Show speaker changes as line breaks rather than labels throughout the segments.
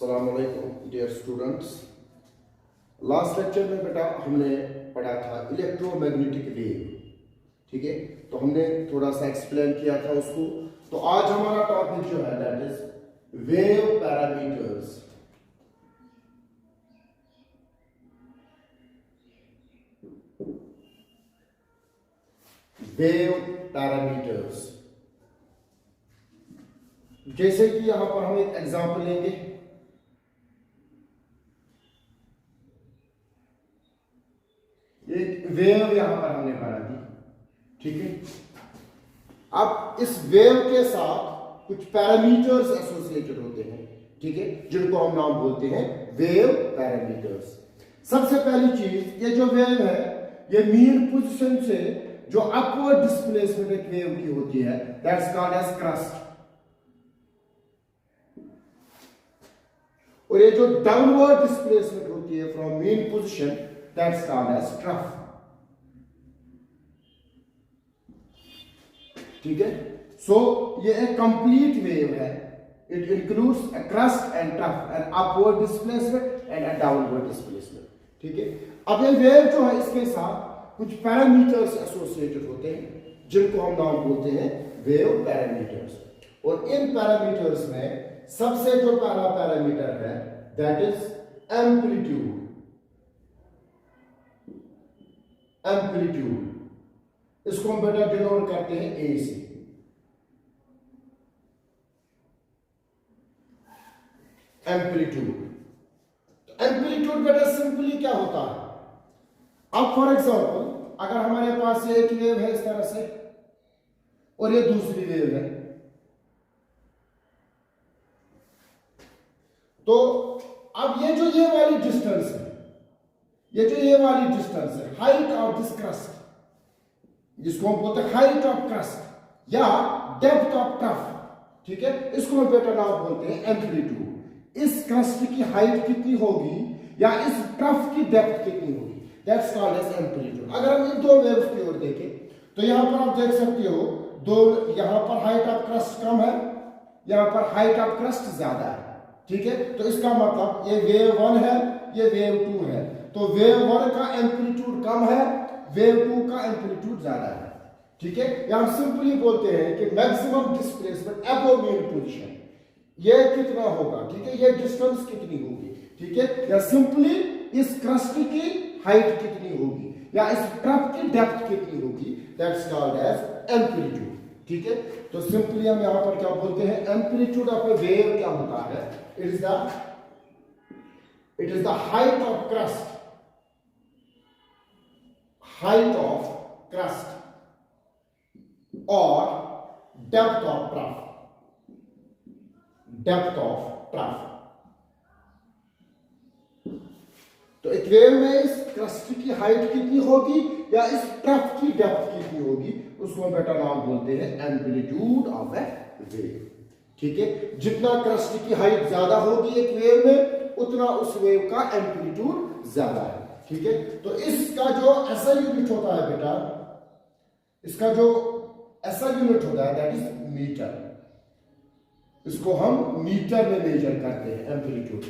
अस्सलामुअलैकुम dear students. Last lecture में बेटा हमने पढ़ा था इलेक्ट्रोमैग्नेटिक वेव। ठीक है, तो हमने थोड़ा सा एक्सप्लेन किया था उसको। तो आज हमारा टॉपिक जो है that is wave parameters. Wave parameters, जैसे कि यहां पर हम एक एग्जांपल लेंगे। एक वेव यहां पर हमने बना दी, ठीक है। अब इस वेव के साथ कुछ पैरामीटर्स एसोसिएटेड होते हैं, ठीक है, जिनको हम नाम बोलते हैं वेव पैरामीटर्स। सबसे पहली चीज, ये जो वेव है ये मीन पोजीशन से जो अपवर्ड डिस्प्लेसमेंट एक वेव की होती है दैट्स कॉल्ड एज क्रस्ट, और ये जो डाउनवर्ड डिस्प्लेसमेंट होती है from mean position that's called as trough. ठीक है, सो ये एक कंप्लीट वेव है। It includes a crest and trough, an upward displacement and a downward displacement. ठीक है, अब ये वेव जो है इसके साथ कुछ पैरामीटर्स एसोसिएटेड होते हैं जिनको हम नाम बोलते हैं वेव पैरामीटर्स। और इन पैरामीटर्स में सबसे जो पहला पैरामीटर है दैट इज एम्पलीट्यूड। एम्पलीट्यूड इसको हम बेटा डिनोट करते हैं ए से। एम्पलीट्यूड, एम्पलीट्यूड बेटा सिंपली क्या होता है। अब फॉर एग्जांपल अगर हमारे पास ये एक वेव है इस तरह से और ये दूसरी वेव है, तो अब ये जो ये वाली डिस्टेंस है, ये जो ये वाली डिस्टेंस है, हाइट ऑफ दिस क्रस्ट, जिसको हम बोलते हैं हाइट ऑफ क्रस्ट या डेप्थ ऑफ ट्रफ, ठीक है, इसको हम बेटा नाम बोलते हैं एम्पलीट्यूड। इस क्रस्ट की हाइट कितनी होगी या इस ट्रफ की डेप्थ कितनी होगी, दैट्स कॉल्ड एज एम्पलीट्यूड। अगर हम इन दो वेव्स की ओर देखें तो यहां पर आप देख सकते हो दो, यहां पर हाइट ऑफ क्रस्ट कम है, यहां पर हाइट ऑफ क्रस्ट ज्यादा है। ठीक है, तो इसका मतलब ये वेव 1 है, ये वेव 2 है, तो वेव 1 का एम्पलीट्यूड कम है, वेव 2 का एम्पलीट्यूड ज्यादा है। ठीक है, यहां सिंपली बोलते हैं कि maximum displacement above mean position ये कितना होगा, ठीक है, ये डिस्टेंस कितनी होगी, ठीक है, या सिंपली इस क्रस्ट की हाइट कितनी होगी या इस ट्रफ की डेप्थ कितनी होगी, दैट्स कॉल्ड एज एम्पलीट्यूड। ठीक है, तो सिंपली हम यहां पर क्या बोलते हैं, एम्पलीट्यूड ऑफ ए वेव क्या होता है, it is the height of crest, height of crest और depth of trough, depth of trough. तो एक वेव में इस क्रस्ट की हाइट कितनी होगी या इस ट्रफ की डेप्थ कितनी होगी, उसको बेटा नाम बोलते हैं एम्पलीट्यूड ऑफ ए वेव। ठीक है, जितना क्रस्ट की हाइट ज्यादा होगी एक वेव में उतना उस वेव का एम्पलीट्यूड ज्यादा है। ठीक है, तो इसका जो ऐसा यूनिट होता है बेटा, इसका जो ऐसा यूनिट होता है दैट इज मीटर। इसको हम मीटर में मेजर करते हैं amplitude.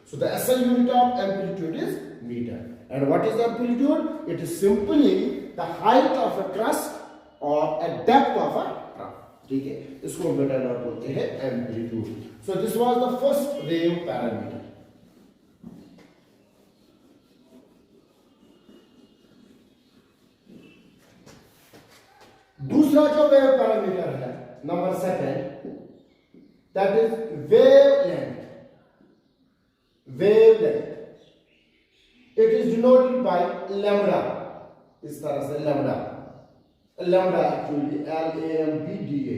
So the SI unit of amplitude is meter. And what is amplitude? It is simply the height of a crust or a depth of a trough. ठीक है, इसको हम बेटा नाम बोलते हैं amplitude. So this was the first wave parameter. दूसरा जो वेव पैरामीटर है number 2 that is wavelength. Wavelength, it is denoted by lambda, इस तरह से lambda, lambda actually LAMBDA,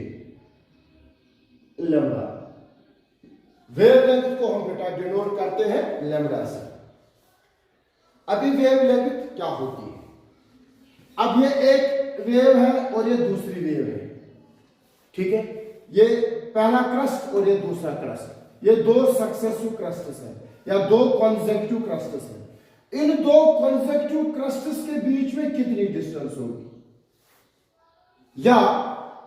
lambda। Wavelength को हम बेटा डिनोट करते हैं lambda से। अभी वेवलेंथ क्या होती है, अब ये एक वेव है और ये दूसरी वेव है। ठीक है, ये पहला क्रस्ट और ये दूसरा क्रस्ट, ये दो सक्सेसिव क्रस्ट्स हैं या दो कॉन्सेक्यूटिव क्रस्ट्स हैं। इन दो कॉन्सेक्यूटिव क्रस्ट्स के बीच में कितनी डिस्टेंस होगी, या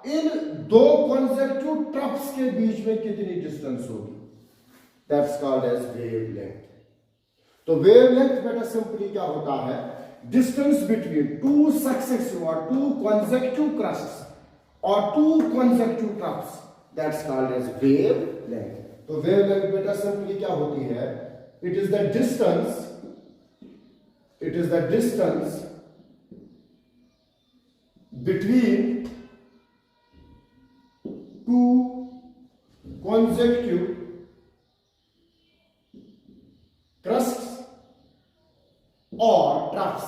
इन दो कॉन्सेक्यूटिव ट्रफ्स के बीच में कितनी डिस्टेंस होगी। That's called as wavelength. तो वेवलेंथ बेटा सिंपली क्या होता है, डिस्टेंस बिटवीन टू सक्सेसिव और टू consecutive crusts और two consecutive troughs, that's called as wavelength. तो वेवलेंथ बेटा सिंपली क्या होती है, it is the distance between two consecutive crusts और troughs।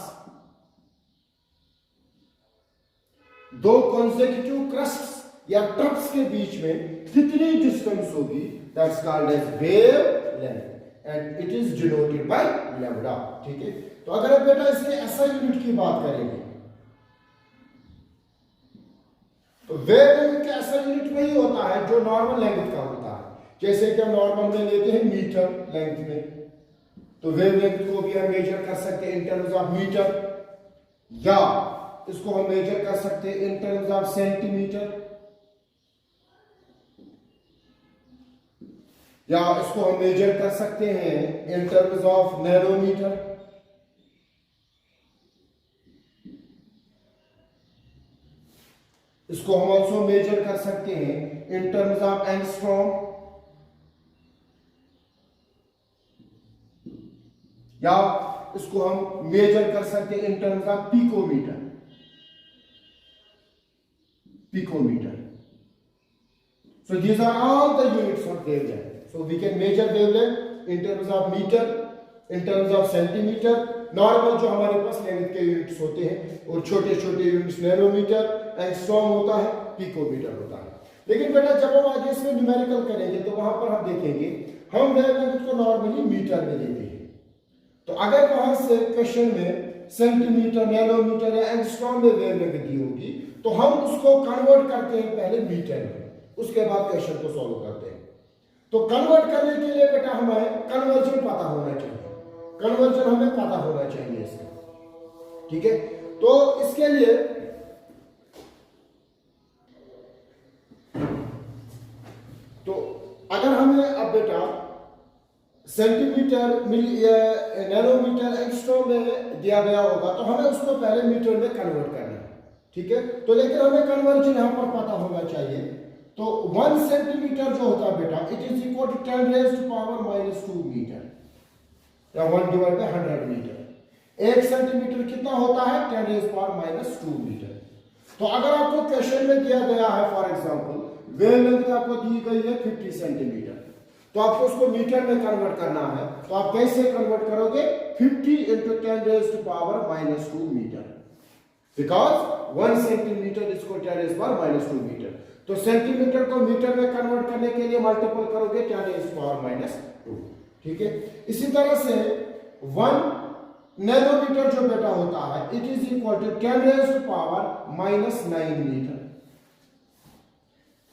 दो consecutive crusts या troughs के बीच में कितनी डिस्टेंस होगी, that's called as wavelength and it is denoted by lambda. ठीक है, तो अगर आप बेटा इसके एसआई यूनिट की बात करेंगे तो वेवलेंथ का ऐसा यूनिट वही होता है जो नॉर्मल लेंथ का होता है। जैसे कि हम नॉर्मल में लेते हैं मीटर लेंथ में, तो वेवलेंथ को भी हम मेजर कर सकते हैं इन टर्म्स ऑफ मीटर, या इसको हम मेजर कर सकते हैं इन टर्म्स ऑफ सेंटीमीटर, या इसको हम मेजर कर सकते हैं इन टर्म्स ऑफ नैनोमीटर। इसको हम ऑल्सो मेजर कर सकते हैं इन टर्म्स ऑफ एंगस्ट्रॉम, या इसको हम मेजर कर सकते हैं in terms of picometre. So these are all the units of wavelength. So we can measure wavelength in terms of meter, in terms of centimeter, normal जो हमारे पास length के units होते हैं, और छोटे छोटे यूनिट्स नैनोमीटर, एंगस्ट्रॉम होता है, पिकोमीटर होता है। लेकिन बेटा जब हम आगे इसमें न्यूमेरिकल करेंगे तो वहां पर हम देखेंगे हम वेवलेंथ को नॉर्मली मीटर में लेते हैं। तो अगर वहां से क्वेश्चन में सेंटीमीटर, नैनोमीटर या एंगस्ट्रॉम में वेवलेंथ दी होगी तो हम उसको कन्वर्ट करते हैं पहले मीटर में, उसके बाद क्वेश्चन को सॉल्व करते हैं। तो कन्वर्ट करने के लिए बेटा हमें कन्वर्जन पता होना चाहिए, कन्वर्जन हमें पता होना चाहिए इसका। ठीक है, तो इसके लिए तो अगर हमें अब बेटा सेंटीमीटर, नैनोमीटर, एंगस्ट्रॉम में दिया गया होगा तो हमें उसको पहले मीटर में कन्वर्ट करना है। ठीक है, तो लेकिन हमें कन्वर्जन यहां पर पता होना चाहिए। तो 1 सेंटीमीटर जो होता है बेटा, it is equal to 10 raised to power -2 metre, या 1 डिवाइड बाय 100 मीटर। 1 सेंटीमीटर कितना होता है, 10 raised to power -2 मीटर। तो अगर आपको क्वेश्चन में दिया गया है फॉर एग्जांपल वेवलेंथ आपको दी गई है 50 सेंटीमीटर, तो आपको उसको मीटर में कन्वर्ट करना है। तो आप कैसे कन्वर्ट करोगे, 50 into 10 raised to power -2 metre, because 1 centimetre इसको 10 raised to power -2 मीटर। तो सेंटीमीटर को मीटर में कन्वर्ट करने के लिए मल्टीपल करोगे 10 raised to power -2। ठीक है, इसी तरह से 1 नैनोमीटर जो बेटा होता है, it is equal to 10 raised to power -9 metre.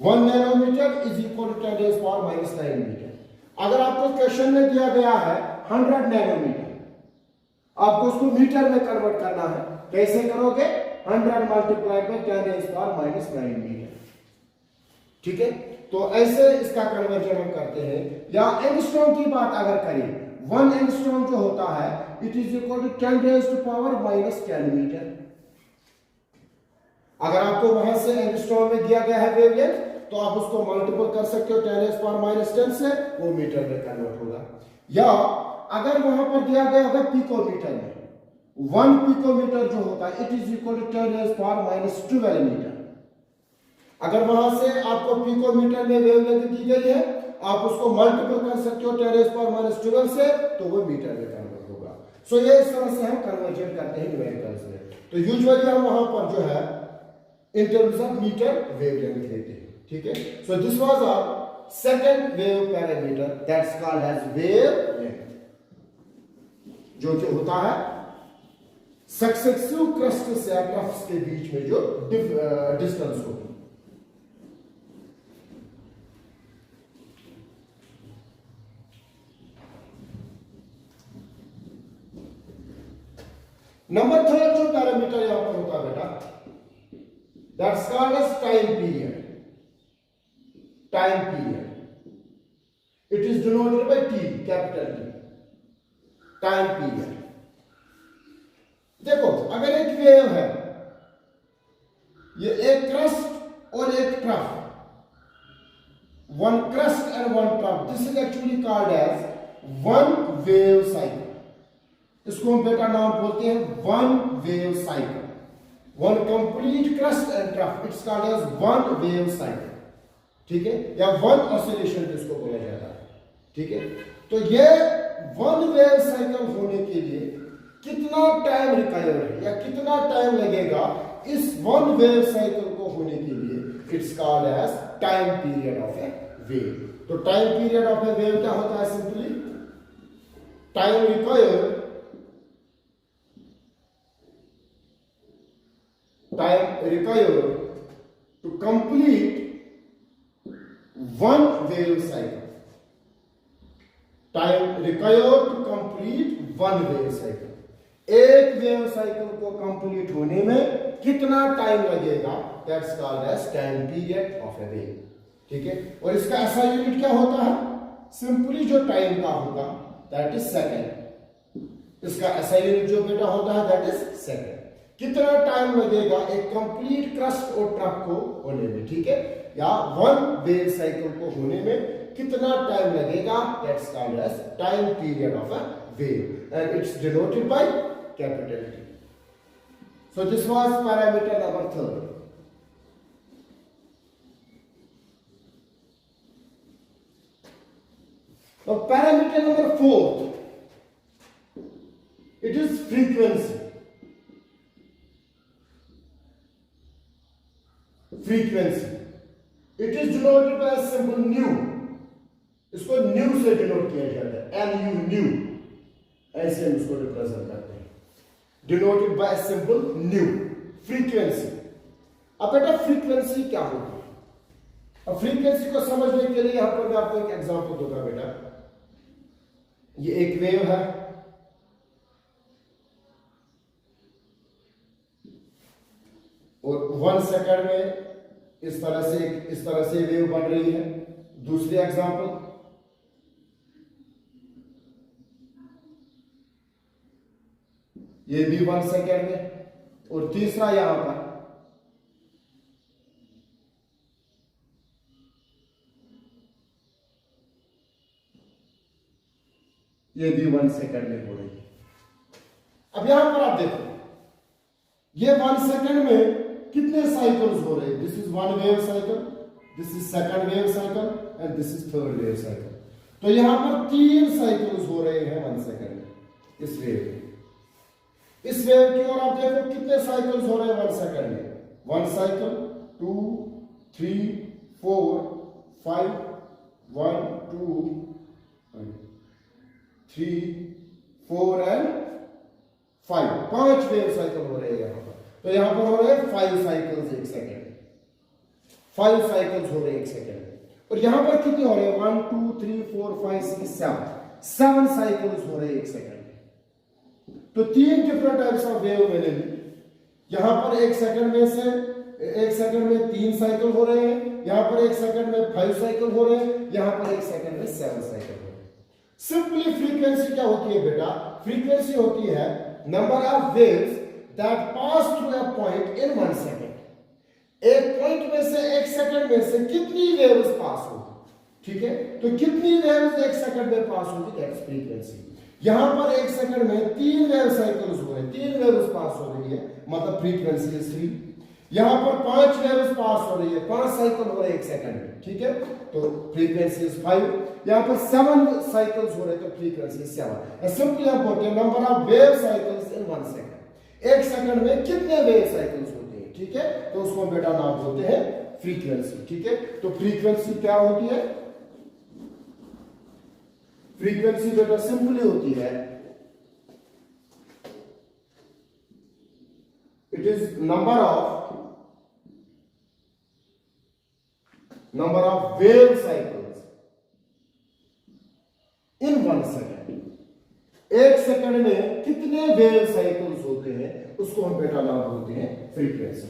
1 nanometre is equal to 10 raised to power -9 metre. अगर आपको क्वेश्चन में दिया गया है 100 नैनोमीटर, आपको उसको मीटर में कन्वर्ट करना है। कैसे करोगे, 100 multiplied by 10 raised to power -9 metre. ठीक है, तो ऐसे इसका कन्वर्जन हम करते हैं। या एंगस्ट्रॉम की बात अगर करें, 1 एंगस्ट्रॉम जो होता है, it is equal to 10 raised to power -10 metre. अगर आपको वहां से एंगस्ट्रॉम में दिया गया है वेवलेंथ, तो आप उसको मल्टीपल कर सकते हो 10 raised to power -10 से, वो मीटर में कन्वर्ट होगा। या अगर वहां पर दिया गया होगा पिकोमीटर में, 1 पिकोमीटर जो होता है, it is equal to 10 raised to power -12 metre. अगर वहां से आपको पिकोमीटर में वेवलेंथ दी गई है, आप उसको मल्टीपल कर सकते हो 10 raised to power -12 से, तो वो मीटर में कन्वर्ट होगा। सो ये इस तरह से हम कन्वर्जन करते हैं न्यूमेरिकल्स में। तो यूजुअली हम वहां पर जो है in terms of metre wavelength लेते हैं। ठीक है, so this was our second wave parameter, that's called as wavelength, जो होता है सक्सेसिव क्रस्ट से ट्रफ्स के बीच में जो डिस्टेंस होती है। नंबर 3 जो पैरामीटर यहां पर होता है बेटा, that's called as time period. Time period, it it is denoted by T, capital T, time period. देखो अगर एक वेव है, ये एक क्रस्ट और एक trough, one crest and one trough, this is actually called as one wave cycle. इसको हम बेटा नाम बोलते हैं one wave cycle. One complete crest and trough, it's called as one wave cycle, ठीक है, या वन ऑसिलेशन जिसको बोला जाता है, ठीक है। तो ये वन वेव साइकिल होने के लिए कितना टाइम रिक्वायर्ड है या कितना टाइम लगेगा इस वन वेव साइकिल को होने के लिए, it's called as time period of a wave. तो time period of a wave क्या होता है? Simply time required to complete one wave cycle. Time required to complete one wave cycle. एक wave cycle को कंप्लीट होने में कितना time लगेगा? That's called as time period of a wave, ठीक है। और इसका ऐसा यूनिट क्या होता है? सिंपली जो टाइम का होगा दैट इज सेकंड। इसका ऐसा यूनिट जो बेटा होता है दैट इज सेकंड। कितना टाइम लगेगा एक कंप्लीट क्रस्ट और ट्रफ को होने में, ठीक है, या वन वेव साइकिल को होने में कितना टाइम लगेगा? That's called as time period of a wave and it's denoted by capital T. So this was parameter number 3. Now parameter number 4, it is frequency. Frequency, it is denoted by a symbol nu. इसको new से denote किया जाता है, NU, new, ऐसे हम इसको represent करते हैं, denoted by symbol new. Frequency, अब बेटा फ्रीक्वेंसी क्या होती है? अब फ्रीक्वेंसी को समझने के लिए यहां पर मैं आपको एक एग्जांपल दूंगा बेटा। ये एक वेव है, और 1 सेकंड में इस तरह से वेव बन रही है। दूसरी एग्जांपल, ये भी 1 सेकंड में, और तीसरा यहां पर ये भी 1 सेकंड में हो रही है। अब यहां पर आप देखो, ये 1 सेकंड में कितने साइकिल्स हो रहे हैं? This is one wave cycle, this is second wave cycle and this is third wave cycle. तो यहां पर 3 साइकिल्स हो रहे हैं 1 सेकंड में इस वेव में। इस वेव की ओर आप देखो कितने साइकिल्स हो रहे हैं 1 सेकंड में? 1 साइकिल, 2, 3, 4, 5, 1, 2, 3, 4 एंड 5, 5 वेव साइकिल हो रहे हैं यहां पर। तो यहां पर हो रहे हैं 5 साइकिल्स 1 सेकंड, 5 साइकिल्स हो रहे हैं 1 सेकंड। और यहां पर कितने हो रहे हैं? 1, 2, 3, 4, 5, 6, 7 साइकिल्स हो रहे हैं 1 सेकंड। तो 3 डिफरेंट टाइप्स ऑफ वेव मैंने ली। यहां पर 1 सेकंड में 3 साइकिल हो रहे हैं, यहां पर 1 सेकंड में 5 साइकिल हो रहे हैं, यहां पर 1 सेकंड में 7 साइकिल हो रहे हैं। सिंपली फ्रीक्वेंसी क्या होती है बेटा? फ्रीक्वेंसी होती है number of waves that pass through a point in 1 second. एक पॉइंट में से 1 सेकंड में से कितनी वेव्स पास होगी, ठीक है। तो कितनी वेव्स 1 सेकंड में पास होगी, दैट इज फ्रीक्वेंसी। यहां पर 1 सेकंड में 3 वेव साइकिल्स हो रहे हैं, 3 वेव्स पास हो रही है, मतलब फ्रीक्वेंसी इज 3। यहां पर 5 वेव्स पास हो रही है, 5 साइकिल हो रहे हैं 1 सेकंड में, ठीक है, तो फ्रीक्वेंसी इज 5। यहां पर 7 साइकिल्स हो रहे हैं, तो फ्रीक्वेंसी इज 7। सिंपली आप बोलते हैं number of wave cycles in 1 second. 1 second में कितने वेव साइकिल्स होते हैं, ठीक है, तो उसको बेटा नाम बोलते हैं फ्रीक्वेंसी, ठीक है। तो फ्रीक्वेंसी क्या होती है? फ्रीक्वेंसी बेटा सिंपली होती है, it is number of wave cycles in 1 second. 1 second में कितने वेव साइकिल्स होते हैं उसको हम बेटा नाम बोलते हैं फ्रीक्वेंसी,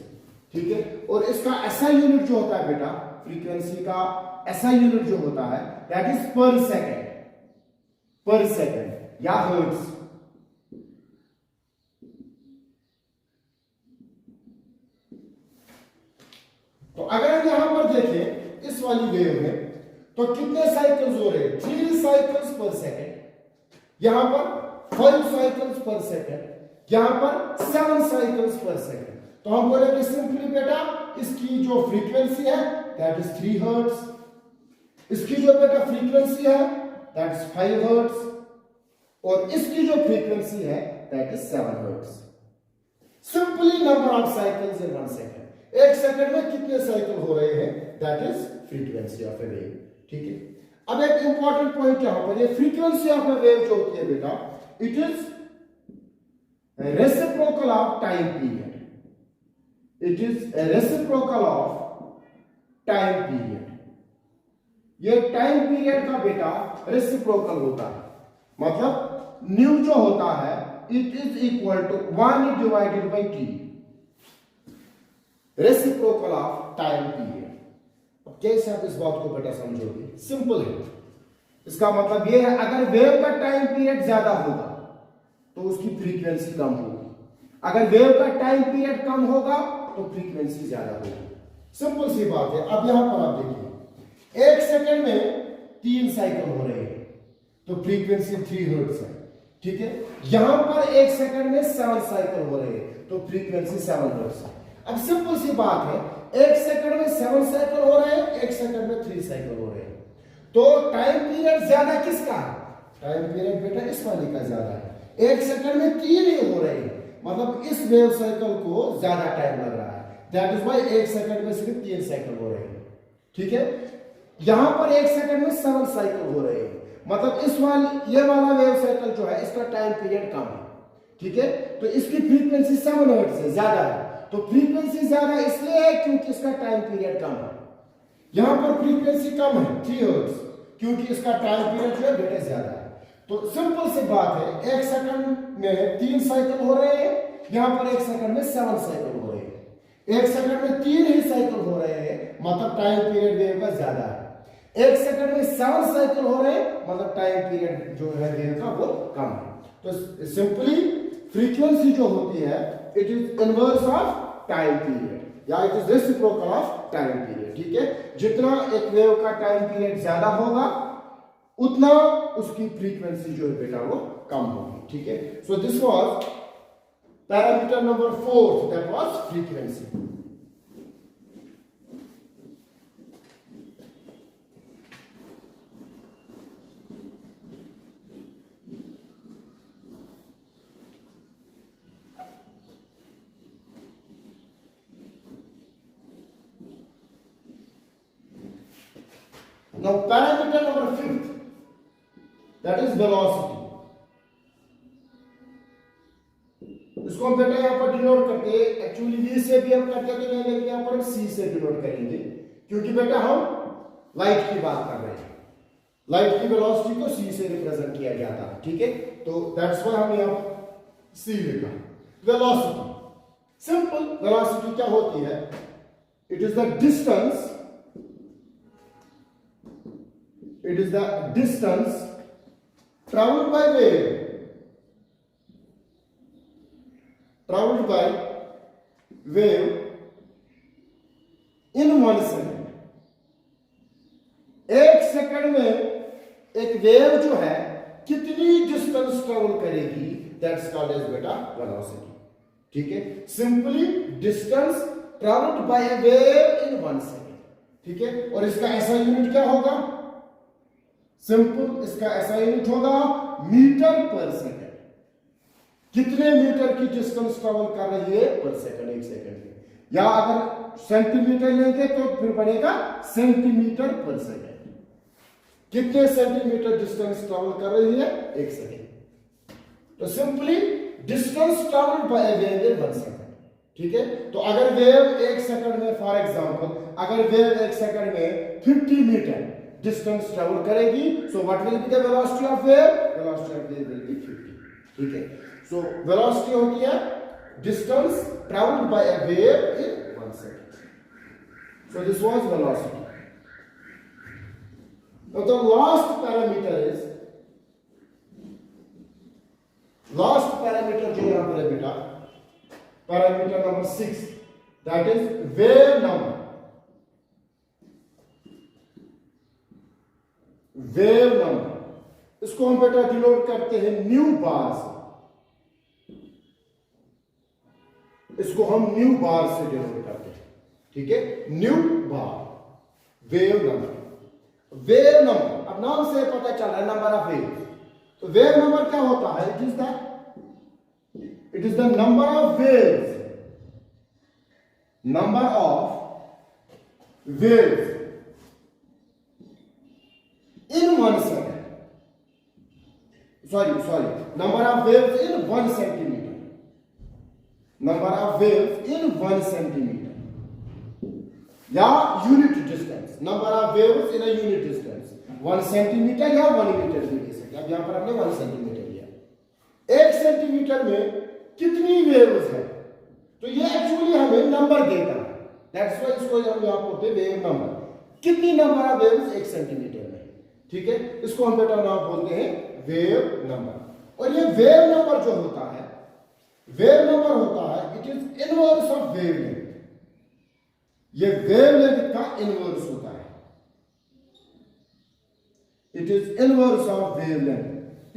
ठीक है। और इसका ऐसा यूनिट जो होता है बेटा फ्रीक्वेंसी का SI यूनिट जो होता है दैट इज पर सेकेंड या हर्ट्ज। तो अगर हम यहां पर देखें इस वाली वेव में तो कितने साइकिल्स हो रहे हैं? 3 साइकिल्स पर सेकेंड, यहां पर 5 साइकिल्स पर सेकेंड, यहां पर 7 साइकिल्स पर सेकेंड। तो हम बोलेंगे सिंपली बेटा इसकी जो फ्रीक्वेंसी है दैट इज 3 हर्ट्ज, इसकी जो बेटा फ्रीक्वेंसी है दैट इज 5 हर्ट्ज, और इसकी जो फ्रीक्वेंसी है that is 7 hertz. Simply number of cycles in 1 second, एक सेकंड में कितने साइकिल हो रहे हैं that is frequency of a wave. ठीक है, अब एक इंपॉर्टेंट पॉइंट यहां पर, ये फ्रीक्वेंसी ऑफ ए वेव जो होती है बेटा it is reciprocal of time period, it is reciprocal of time period. ये टाइम पीरियड का बेटा रेसिप्रोकल होता है, मतलब न्यू जो होता है it is equal to 1 divided by T, reciprocal of time period. अब कैसे आप इस बात को बेटा समझोगे? सिंपल है, इसका मतलब यह है अगर वेव का टाइम पीरियड ज्यादा होगा तो उसकी फ्रीक्वेंसी कम होगी, अगर वेव का टाइम पीरियड कम होगा तो फ्रीक्वेंसी ज्यादा होगी। सिंपल सी बात है। अब यहां पर आप देखिए एक सेकंड में 3 साइकिल हो रहे हैं तो फ्रीक्वेंसी 3 हर्ट्ज है। ठीक है, यहां पर एक सेकंड में 7 साइकिल हो रहे हैं तो फ्रीक्वेंसी 7 हर्ट्ज है। अब सिंपल सी बात है, एक सेकंड में 7 साइकिल हो रहे हैं, एक सेकंड में 3 साइकिल हो रहे हैं, तो टाइम पीरियड ज्यादा किसका है? टाइम पीरियड बेटा इस वाले का ज्यादा है। एक सेकंड में 3 ही हो रहे हैं, मतलब इस वेव साइकिल को ज्यादा टाइम लग रहा है, दैट इज व्हाई एक सेकंड में सिर्फ 3 साइकिल हो रहे हैं। ठीक है, यहां पर एक सेकंड में 7 साइकिल हो रहे हैं, मतलब इस वाली ये वाला वेव साइकिल जो है इसका टाइम पीरियड कम है। ठीक है, तो इसकी फ्रीक्वेंसी 7 हर्ट्ज से ज्यादा है, तो फ्रीक्वेंसी ज्यादा इसलिए है क्योंकि इसका टाइम पीरियड कम है। यहां पर फ्रीक्वेंसी कम है 3 हर्ट्ज क्योंकि इसका टाइम पीरियड जो है बेटा ज्यादा है। तो सिंपल सी बात है, एक सेकंड में 3 साइकिल हो रहे हैं, यहां पर एक सेकंड में 7 साइकिल हो रहे हैं, एक सेकंड में 3 ही साइकिल हो रहे हैं, मतलब टाइम पीरियड वेव का ज्यादा है। एक सेकंड में 7 साइकिल हो रहे हैं, मतलब टाइम पीरियड जो है वेव का वो कम है। तो सिंपली फ्रीक्वेंसी जो होती है it is inverse of time period या it is reciprocal of time period. ठीक है, जितना एक वेव का टाइम पीरियड ज्यादा होगा उतना उसकी फ्रीक्वेंसी जो है बेटा वो कम होगी। ठीक है, so this was parameter number 4, that was frequency. Now parameter number 5th, that is velocity. इसको हम बेटा यहां पर डिनोट करते हैं, एक्चुअली v से भी हम करते थे लेकिन यहां पर हम c से डिनोट करेंगे क्योंकि बेटा हम लाइट की बात कर रहे हैं, लाइट की वेलोसिटी को c से रिप्रेजेंट किया जाता है। ठीक है, तो दैट्स व्हाई हम यहां c लिखा। वेलोसिटी, सिंपल वेलोसिटी क्या होती है? It is the distance, it is the distance traveled by wave, traveled by wave in 1 second। एक सेकंड में एक वेव जो है कितनी डिस्टेंस ट्रेवल करेगी दैट्स कॉल्ड एज बेटा वेलोसिटी। ठीक है, simply distance travelled by a wave in 1 second. ठीक है, और इसका ऐसा यूनिट क्या होगा? सिंपल, इसका ऐसा यूनिट होगा मीटर पर सेकंड। कितने मीटर की डिस्टेंस ट्रेवल कर रही है पर सेकंड, एक सेकंड में, या अगर सेंटीमीटर लेंगे तो फिर बनेगा सेंटीमीटर पर सेकंड। कितने सेंटीमीटर डिस्टेंस ट्रेवल कर रही है? एक सेकंड। तो simply distance travelled by a wave in 1 second. ठीक है, तो अगर वेव एक सेकंड में, फॉर एग्जांपल अगर वेव एक सेकंड में 50 मीटर डिस्टेंस ट्रेवल करेगी, so what will be the velocity of wave? Velocity of wave will be 50। ठीक है, सो वेलोसिटी होती है distance travelled by a wave in 1 second. So this was velocity. Now the last parameter जो यहाँ पर है बेटा, parameter number 6, that is wave number. Wave number इसको हम बेटा डिनोट करते हैं न्यू बार से, इसको हम न्यू बार से डिनोट करते हैं, ठीक है, न्यू बार, वेव नंबर। वेव नंबर अब नाम से पता चल रहा है नंबर ऑफ वेव। तो वेव नंबर क्या होता है? It is the number of waves, number of waves in 1 second. Sorry. Number of waves in 1 centimeter. Number of waves in 1 centimeter. या unit distance. Number of waves in a unit distance. 1 centimeter या 1 metre भी ले सकते हैं। अब यहां पर हमने 1 सेंटीमीटर लिया। 1 सेंटीमीटर में कितनी वेव्स है? तो ये एक्चुअली हमें नंबर देता है। दैट्स व्हाई इसको हम यहां बोलते हैं वेव नंबर। कितनी नंबर ऑफ वेव्स 1 सेंटीमीटर में, ठीक है, इसको हम बेटा नाम बोलते हैं वेव नंबर। और ये वेव नंबर जो होता है, वेव नंबर होता है it is inverse of wavelength. ये वेवलेंथ का इनवर्स होता है, it is inverse of wavelength,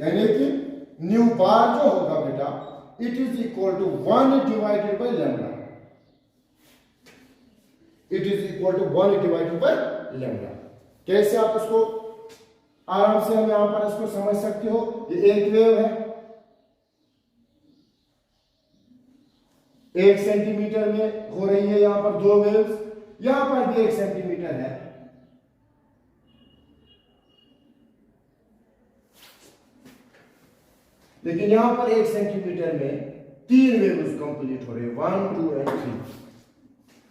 यानी कि न्यू बार जो होगा बेटा it is equal to 1 divided by lambda. It is equal to 1 divided by lambda. कैसे आप इसको आराम से हम यहां पर इसको समझ सकते हो? ये एक वेव है, 1 सेंटीमीटर में हो रही है यहां पर 2 वेव्स, यहां पर भी 1 सेंटीमीटर है, लेकिन यहां पर 1 सेंटीमीटर में 3 वेव्स कंप्लीट हो रहे हैं, 1 2 एंड 3।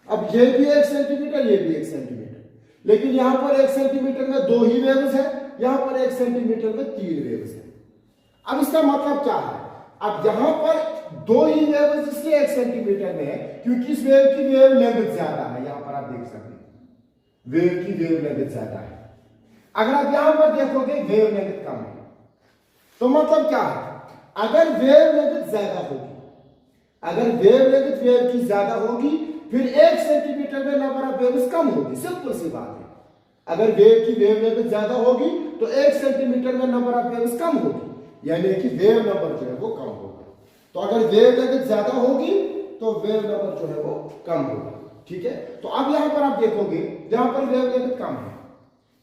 अब ये भी 1 सेंटीमीटर, ये भी 1 सेंटीमीटर, लेकिन यहां पर 1 सेंटीमीटर में 2 ही वेव्स है, यहां पर 1 सेंटीमीटर में 3 वेव्स है। अब इसका मतलब क्या है? अब यहां पर 2 ही वेव्स इसलिए 1 सेंटीमीटर में है क्योंकि इस वेव की वेव लेंथ ज्यादा है। यहां पर आप देख सकते हैं वेव की वेव लेंथ ज्यादा है। अगर आप यहां पर देखोगे वेव लेंथ कम है, तो मतलब क्या है? अगर वेव लेंथ ज्यादा होगी, अगर वेव लेंथ वेव की ज्यादा होगी, फिर 1 सेंटीमीटर में नंबर ऑफ वेव्स कम होगी। सिंपल सी बात है। अगर वेव की वेव लेंथ ज्यादा होगी तो 1 सेंटीमीटर में नंबर ऑफ वेव्स कम होगी, यानी कि वेव नंबर जो है वो कम होगा। तो अगर वेव लेंथ ज्यादा होगी तो वेव नंबर जो है वो कम होगा, ठीक है। तो अब यहां पर आप देखोगे यहां पर वेव लेंथ कम है,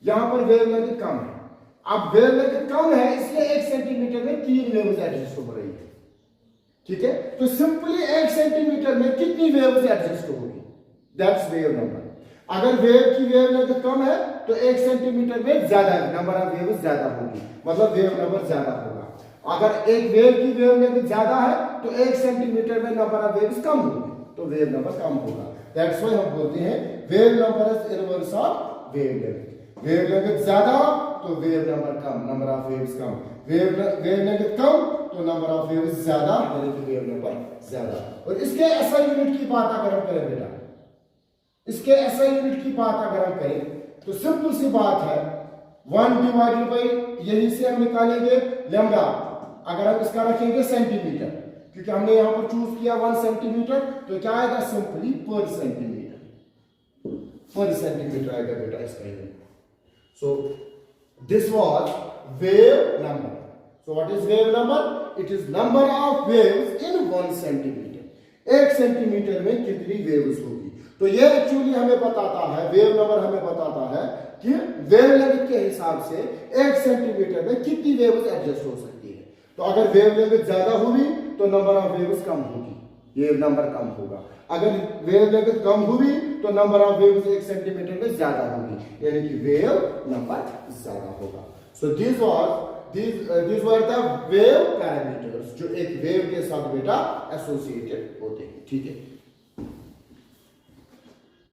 यहां पर वेव लेंथ कम है। अब वेव लेंथ कम है इसलिए 1 सेंटीमीटर में 3 वेव्स एडजस्ट हो रही है, ठीक है। तो सिंपली 1 सेंटीमीटर में कितनी वेव्स एडजस्ट होगी? That's wave number. अगर वेव की वेव लेंथ कम है तो 1 सेंटीमीटर में ज्यादा नंबर ऑफ वेव्स ज्यादा होगी, मतलब वेव नंबर ज्यादा होगा। अगर एक वेव की वेव लेंथ ज्यादा है तो 1 सेंटीमीटर में नंबर ऑफ वेव्स कम होगी, तो वेव नंबर कम होगा। दैट्स व्हाई हम बोलते हैं wave number is inverse of wavelength. Wavelength ज्यादा तो वेव नंबर कम, नंबर ऑफ वेव्स कम। वेव लेंथ कम तो नंबर ऑफ वेव्स ज्यादा, यानी कि वेव नंबर ज्यादा। और इसके एसआई यूनिट की बात अगर हम करें बेटा, इसके एसआई यूनिट की बात अगर हम करें तो सिंपल सी बात है 1 डिवाइडेड बाई, यही से हम निकालेंगे लैम्डा। अगर हम इसका रखेंगे सेंटीमीटर, क्योंकि हमने यहां पर चूज किया 1 सेंटीमीटर, तो क्या आएगा? सिंपली पर सेंटीमीटर, पर सेंटीमीटर आएगा बेटा इसका unit. So this was wave number. So what is wave number? It is number of waves in 1 centimetre. 1 centimetre में कितनी वेव्स होगी। तो ये एक्चुअली हमें बताता है, वेव नंबर हमें बताता है कि वेव लेंथ के हिसाब से 1 सेंटीमीटर में कितनी वेव्स एडजस्ट हो सकती है। तो अगर वेव लेंथ ज्यादा हुई तो नंबर ऑफ वेव्स कम होगी, ये नंबर कम होगा। अगर वेव लेंथ कम हुई तो नंबर ऑफ वेव्स 1 सेंटीमीटर में ज्यादा होगी, यानी कि वेव नंबर ज्यादा होगा। सो these were the wave parameters जो एक वेव के साथ बेटा एसोसिएटेड होते हैं, ठीक है।